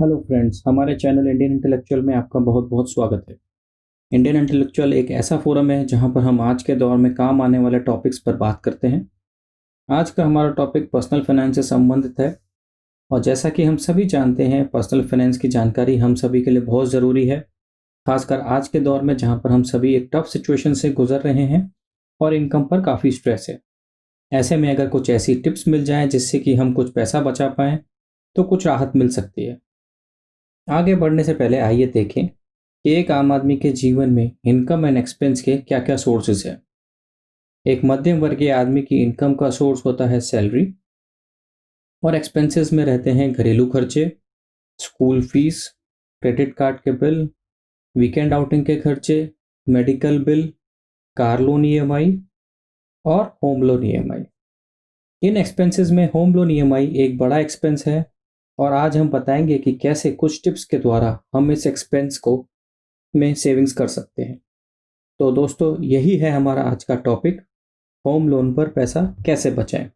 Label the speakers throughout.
Speaker 1: Hello friends, हमारे channel Indian intellectual में आपका बहुत बहुत स्वागत है। इंडियन इंटेलेक्चुअल एक ऐसा फोरम है जहां पर हम आज के दौर में काम आने वाले टॉपिक्स पर बात करते हैं। आज का हमारा टॉपिक पर्सनल फाइनेंस से संबंधित है और जैसा कि हम सभी जानते हैं, पर्सनल फाइनेंस की जानकारी हम सभी के लिए बहुत ज़रूरी है, खासकर आज के दौर में जहाँ पर हम सभी एक टफ सिचुएशन से गुजर रहे हैं और इनकम पर काफ़ी स्ट्रेस है। ऐसे में अगर कुछ ऐसी टिप्स मिल जाएं जिससे कि हम कुछ पैसा बचा पाएँ तो कुछ राहत मिल सकती है। आगे बढ़ने से पहले आइए देखें कि एक आम आदमी के जीवन में इनकम एंड एक्सपेंस के क्या क्या सोर्सेज हैं। एक मध्यम वर्गीय आदमी की इनकम का सोर्स होता है सैलरी और एक्सपेंसेस में रहते हैं घरेलू खर्चे, स्कूल फीस, क्रेडिट कार्ड के बिल, वीकेंड आउटिंग के खर्चे, medical bill, car loan EMI और होम लोन ईएमआई। इन एक्सपेंसेस में होम लोन ईएमआई एक बड़ा एक्सपेंस है और आज हम बताएंगे कि कैसे कुछ टिप्स के द्वारा हम इस एक्सपेंस को में सेविंग्स कर सकते हैं। तो दोस्तों, यही है हमारा आज का टॉपिक, होम लोन पर पैसा कैसे बचाएं।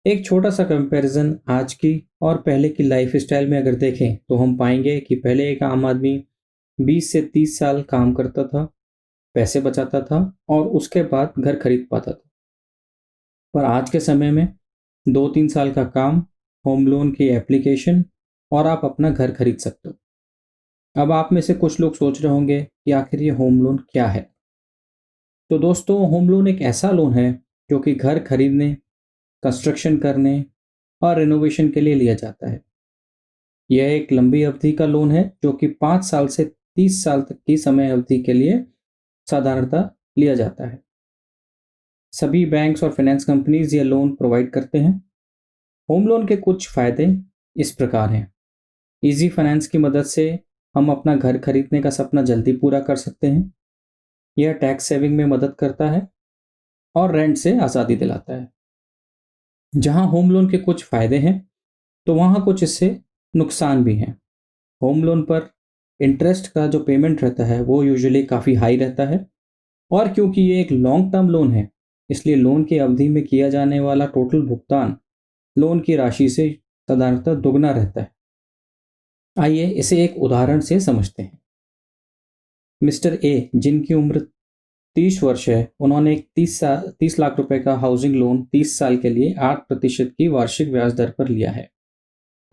Speaker 1: एक छोटा सा कंपैरिजन आज की और पहले की लाइफ स्टाइल में अगर देखें तो हम पाएंगे कि पहले एक आम आदमी 20 से 30 साल काम करता था, पैसे बचाता था और उसके बाद घर खरीद पाता था। पर आज के समय में 2-3 साल का काम, होम लोन की एप्लीकेशन और आप अपना घर खरीद सकते हो। अब आप में से कुछ लोग सोच रहे होंगे कि आखिर ये होम लोन क्या है। तो दोस्तों, होम लोन एक ऐसा लोन है जो कि घर खरीदने, कंस्ट्रक्शन करने और रिनोवेशन के लिए लिया जाता है। यह एक लंबी अवधि का लोन है जो कि 5 साल से 30 साल तक की समय अवधि के लिए साधारणतः लिया जाता है। सभी बैंक्स और फाइनेंस कंपनीज ये लोन प्रोवाइड करते हैं। होम लोन के कुछ फ़ायदे इस प्रकार हैं। इजी फाइनेंस की मदद से हम अपना घर खरीदने का सपना जल्दी पूरा कर सकते हैं। यह टैक्स सेविंग में मदद करता है और रेंट से आज़ादी दिलाता है। जहां होम लोन के कुछ फ़ायदे हैं तो वहां कुछ इससे नुकसान भी हैं। होम लोन पर इंटरेस्ट का जो पेमेंट रहता है वो यूजुअली काफ़ी हाई रहता है और क्योंकि ये एक लॉन्ग टर्म लोन है, इसलिए लोन की अवधि में किया जाने वाला टोटल भुगतान लोन की राशि से साधारणतः दुगना रहता है। आइए इसे एक उदाहरण से समझते हैं। मिस्टर ए, जिनकी उम्र 30 वर्ष है, उन्होंने एक 30 लाख रुपए का हाउसिंग लोन 30 साल के लिए 8% की वार्षिक ब्याज दर पर लिया है।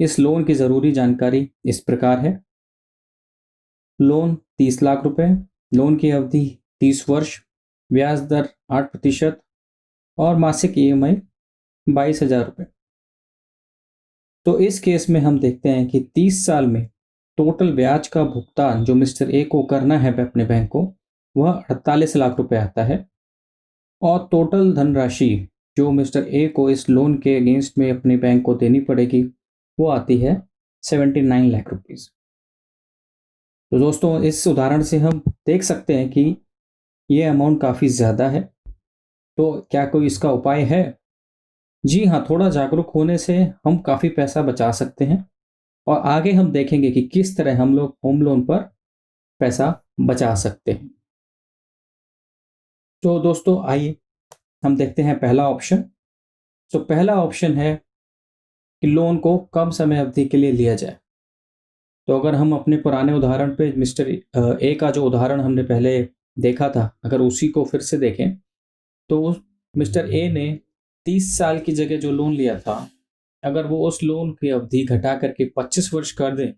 Speaker 1: इस लोन की ज़रूरी जानकारी इस प्रकार है। लोन 30 लाख रुपए, लोन की अवधि 30 वर्ष, ब्याज दर 8% और मासिक ईएमआई 22,000 रुपये। तो इस केस में हम देखते हैं कि 30 साल में टोटल ब्याज का भुगतान जो मिस्टर ए को करना है अपने बैंक को, वह 48 लाख रुपए आता है और टोटल धनराशि जो मिस्टर ए को इस लोन के अगेंस्ट में अपने बैंक को देनी पड़ेगी वो आती है 79 लाख रुपीज़। तो दोस्तों, इस उदाहरण से हम देख सकते हैं कि ये अमाउंट काफ़ी ज़्यादा है। तो क्या कोई इसका उपाय है? जी हाँ, थोड़ा जागरूक होने से हम काफ़ी पैसा बचा सकते हैं और आगे हम देखेंगे कि किस तरह हम लोग होम लोन पर पैसा बचा सकते हैं। तो दोस्तों, आइए हम देखते हैं पहला ऑप्शन। तो पहला ऑप्शन है कि लोन को कम समय अवधि के लिए लिया जाए। तो अगर हम अपने पुराने उदाहरण पे मिस्टर ए का जो उदाहरण हमने पहले देखा था, अगर उसी को फिर से देखें तो मिस्टर ए ने 30 साल की जगह जो लोन लिया था, अगर वो उस लोन की अवधि घटा करके 25 वर्ष कर दें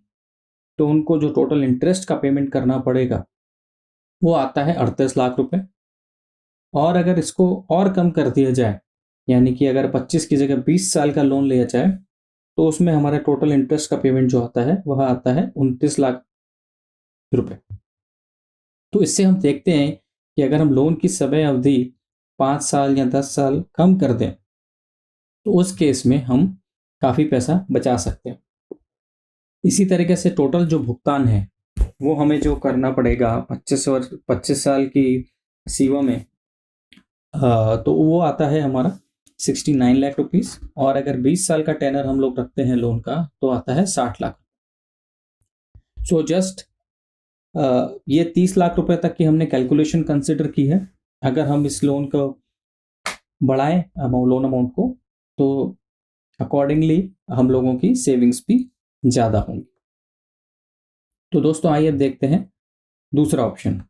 Speaker 1: तो उनको जो टोटल इंटरेस्ट का पेमेंट करना पड़ेगा वो आता है 38 लाख रुपए। और अगर इसको और कम कर दिया जाए, यानी कि अगर 25 की जगह 20 साल का लोन लिया जाए तो उसमें हमारा टोटल इंटरेस्ट का पेमेंट जो आता है वह आता है 29 लाख रुपए। तो इससे हम देखते हैं कि अगर हम लोन की समय अवधि 5 साल या 10 साल कम कर दें तो उस केस में हम काफ़ी पैसा बचा सकते हैं। इसी तरीके से टोटल जो भुगतान है वो हमें जो करना पड़ेगा 25 साल की सीमा में, तो वो आता है हमारा 69 लाख रुपीस और अगर 20 साल का टेनर हम लोग रखते हैं लोन का तो आता है 60 लाख। सो जस्ट ये 30 लाख रुपए तक की हमने कैलकुलेशन कंसिडर की है। अगर हम इस लोन को बढ़ाएं लोन अमाउंट को तो अकॉर्डिंगली हम लोगों की सेविंग्स भी ज़्यादा होंगी। तो दोस्तों आइए अब देखते हैं दूसरा ऑप्शन।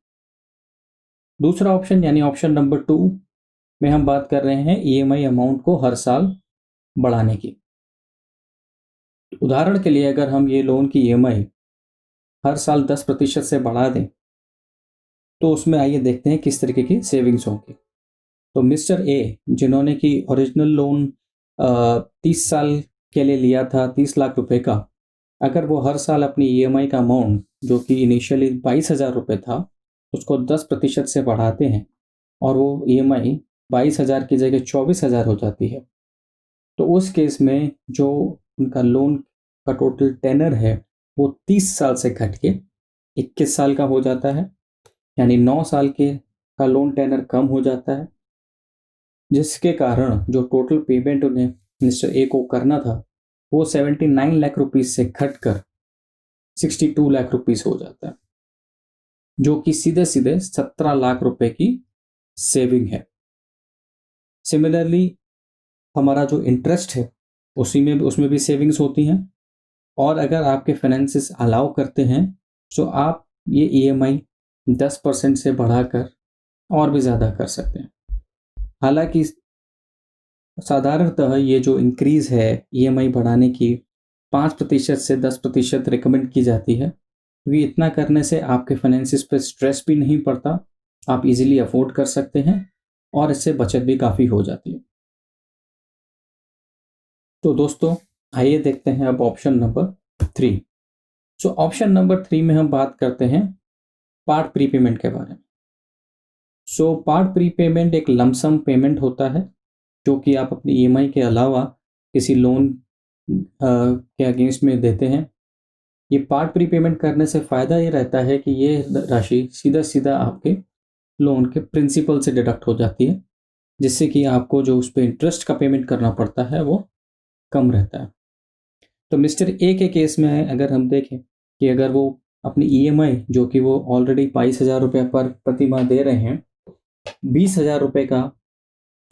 Speaker 1: दूसरा ऑप्शन यानी ऑप्शन नंबर 2 में हम बात कर रहे हैं ईएमआई अमाउंट को हर साल बढ़ाने की। उदाहरण के लिए अगर हम ये लोन की ईएमआई हर साल 10% से बढ़ा दें तो उसमें आइए देखते हैं किस तरीके की सेविंग्स होंगी। तो मिस्टर ए जिन्होंने कि ओरिजिनल लोन 30 साल के लिए लिया था 30 लाख रुपए का, अगर वो हर साल अपनी ईएमआई का अमाउंट जो कि इनिशियली 22,000 रुपये था उसको 10% से बढ़ाते हैं और वो ईएमआई 22,000 की जगह 24,000 हो जाती है, तो उस केस में जो उनका लोन का टोटल टेनर है वो 30 साल से घट के 21 साल का हो जाता है, यानी 9 साल के का लोन टेनर कम हो जाता है, जिसके कारण जो टोटल पेमेंट उन्हें मिस्टर ए को करना था वो 79 लाख रुपीस से घटकर 62 लाख रुपीस हो जाता है, जो कि सीधे सीधे 17 लाख रुपए की सेविंग है। सिमिलरली हमारा जो इंटरेस्ट है उसमें भी सेविंग्स होती हैं, और अगर आपके फाइनेंसेस अलाउ करते हैं तो आप ये ईएमआई 10% से बढ़ाकर और भी ज़्यादा कर सकते हैं। हालांकि साधारणतः ये जो इंक्रीज़ है ईएमआई बढ़ाने की 5% से 10% रिकमेंड की जाती है, क्योंकि इतना करने से आपके फाइनेंसिस पे स्ट्रेस भी नहीं पड़ता, आप इजीली अफोर्ड कर सकते हैं और इससे बचत भी काफ़ी हो जाती है। तो दोस्तों आइए देखते हैं अब option number 3। So option number 3 में हम बात करते हैं पार्ट प्रीपेमेंट के बारे में। सो पार्ट प्रीपेमेंट एक लमसम पेमेंट होता है जो कि आप अपनी ईएमआई के अलावा किसी लोन के अगेंस्ट में देते हैं। ये पार्ट प्रीपेमेंट करने से फ़ायदा ये रहता है कि ये राशि सीधा सीधा आपके लोन के प्रिंसिपल से डिडक्ट हो जाती है, जिससे कि आपको जो उस पर इंटरेस्ट का पेमेंट करना पड़ता है वो कम रहता है। तो मिस्टर ए के केस में अगर हम देखें कि अगर वो अपनी ईएमआई जो कि वो ऑलरेडी 22,000 रुपये पर प्रति माह दे रहे हैं, 20,000 रुपये का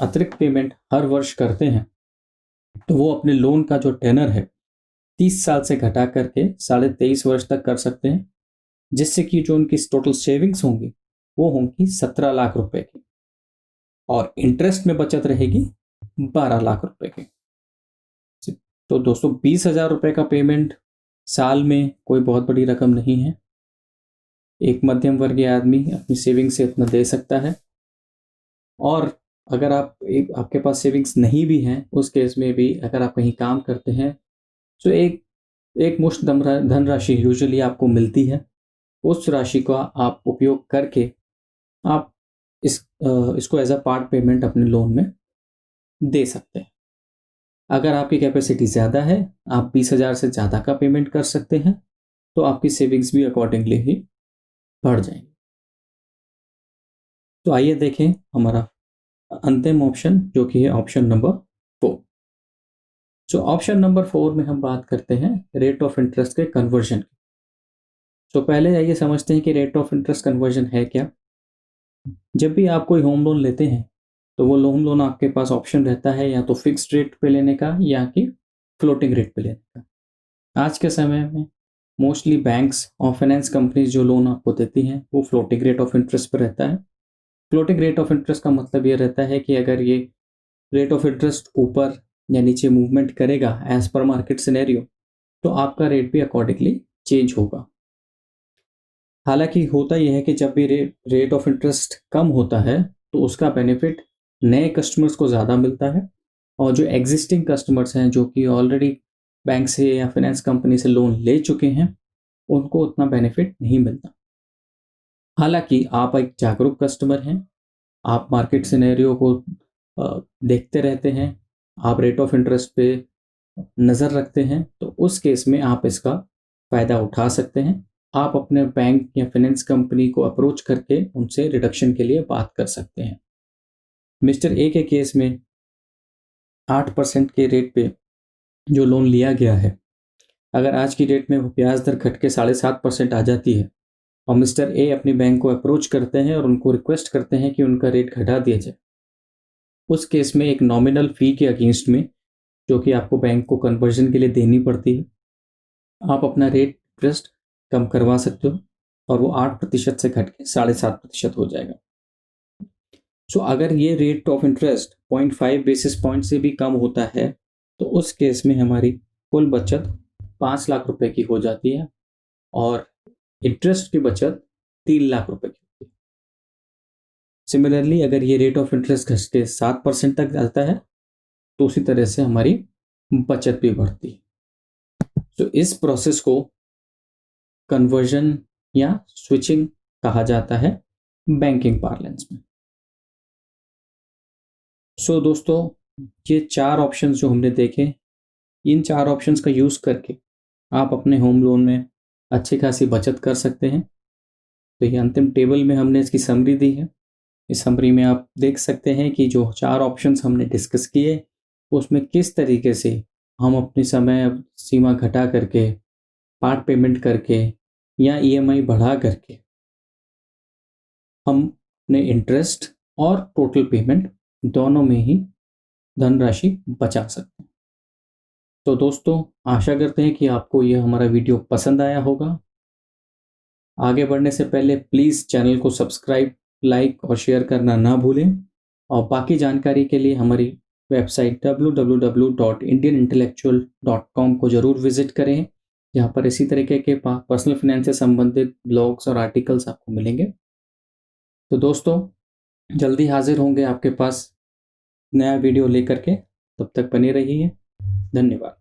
Speaker 1: अतिरिक्त पेमेंट हर वर्ष करते हैं, तो वो अपने लोन का जो टेनर है 30 साल से घटा करके 23.5 वर्ष तक कर सकते हैं, जिससे कि जो उनकी टोटल सेविंग्स होंगी वो होंगी 17 लाख रुपए की, और इंटरेस्ट में बचत रहेगी 12 लाख रुपए की। तो दोस्तों 20,000 रुपये का पेमेंट साल में कोई बहुत बड़ी रकम नहीं है। एक मध्यम वर्गीय आदमी अपनी सेविंग से इतना दे सकता है, और अगर आपके पास सेविंग्स नहीं भी हैं उस केस में भी अगर आप कहीं काम करते हैं तो एक मुश्त धनराशि यूजुअली आपको मिलती है। उस राशि का आप उपयोग करके आप इसको एज अ पार्ट पेमेंट अपने लोन में दे सकते हैं। अगर आपकी कैपेसिटी ज़्यादा है, आप 20,000 से ज़्यादा का पेमेंट कर सकते हैं, तो आपकी सेविंग्स भी अकॉर्डिंगली ही बढ़ जाएंगी। तो आइए देखें हमारा अंतिम ऑप्शन जो कि है option number 4। So option number 4 में हम बात करते हैं रेट ऑफ इंटरेस्ट के कन्वर्जन की। तो पहले आइए समझते हैं कि रेट ऑफ इंटरेस्ट कन्वर्जन है क्या। जब भी आप कोई होम लोन लेते हैं तो वो होम लोन आपके पास ऑप्शन रहता है या तो फिक्स्ड रेट पे लेने का या कि फ्लोटिंग रेट पे लेने का। आज के समय में मोस्टली बैंक्स और फाइनेंस कंपनीज जो लोन आपको देती हैं वो फ्लोटिंग रेट ऑफ इंटरेस्ट पर रहता है। फ्लोटिंग रेट ऑफ इंटरेस्ट का मतलब ये रहता है कि अगर ये रेट ऑफ इंटरेस्ट ऊपर या नीचे मूवमेंट करेगा एज पर मार्केट सिनेरियो, तो आपका रेट भी अकॉर्डिंगली चेंज होगा। हालांकि होता यह है कि जब भी रेट ऑफ इंटरेस्ट कम होता है तो उसका बेनिफिट नए कस्टमर्स को ज़्यादा मिलता है, और जो एग्जिस्टिंग कस्टमर्स हैं जो कि ऑलरेडी बैंक से या फाइनेंस कंपनी से लोन ले चुके हैं उनको उतना बेनिफिट नहीं मिलता। हालांकि आप एक जागरूक कस्टमर हैं, आप मार्केट सिनेरियो को देखते रहते हैं, आप रेट ऑफ इंटरेस्ट पे नज़र रखते हैं, तो उस केस में आप इसका फ़ायदा उठा सकते हैं। आप अपने बैंक या फाइनेंस कंपनी को अप्रोच करके उनसे रिडक्शन के लिए बात कर सकते हैं। मिस्टर ए के केस में 8% के रेट पे जो लोन लिया गया है, अगर आज की डेट में वो ब्याज दर घट के 7.5% आ जाती है और मिस्टर ए अपने बैंक को अप्रोच करते हैं और उनको रिक्वेस्ट करते हैं कि उनका रेट घटा दिया जाए, उस केस में एक नॉमिनल फ़ी के अगेंस्ट में जो कि आपको बैंक को कन्वर्जन के लिए देनी पड़ती है, आप अपना रेट इंटरेस्ट कम करवा सकते हो और वो 8% से घट के 7.5% हो जाएगा। सो अगर ये rate of interest 0.5 basis point से भी कम होता है तो उस केस में हमारी कुल बचत 5 लाख रुपए की हो जाती है और इंटरेस्ट की बचत 3 लाख रुपए की होती है। सिमिलरली अगर ये रेट ऑफ इंटरेस्ट घट के 7% तक जाता है तो उसी तरह से हमारी बचत भी बढ़ती है। तो इस प्रोसेस को कन्वर्जन या स्विचिंग कहा जाता है बैंकिंग पार्लेंस में। सो दोस्तों, ये 4 ऑप्शंस जो हमने देखे, इन 4 ऑप्शंस का यूज़ करके आप अपने होम लोन में अच्छी खासी बचत कर सकते हैं। तो ये अंतिम टेबल में हमने इसकी समरी दी है। इस समरी में आप देख सकते हैं कि जो 4 ऑप्शंस हमने डिस्कस किए उसमें किस तरीके से हम अपनी समय सीमा घटा करके, पार्ट पेमेंट करके या ईएमआई बढ़ा करके हम अपने इंटरेस्ट और टोटल पेमेंट दोनों में ही धनराशि बचा सकते हैं। तो दोस्तों, आशा करते हैं कि आपको यह हमारा वीडियो पसंद आया होगा। आगे बढ़ने से पहले प्लीज़ चैनल को सब्सक्राइब, लाइक और शेयर करना ना भूलें और बाकी जानकारी के लिए हमारी वेबसाइट www.indianintellectual.com को ज़रूर विजिट करें, जहाँ पर इसी तरीके के पर्सनल फाइनेंस से संबंधित ब्लॉग्स और आर्टिकल्स आपको मिलेंगे। तो दोस्तों, जल्दी हाजिर होंगे आपके पास नया वीडियो लेकर के, तब तक बने रहिए। धन्यवाद।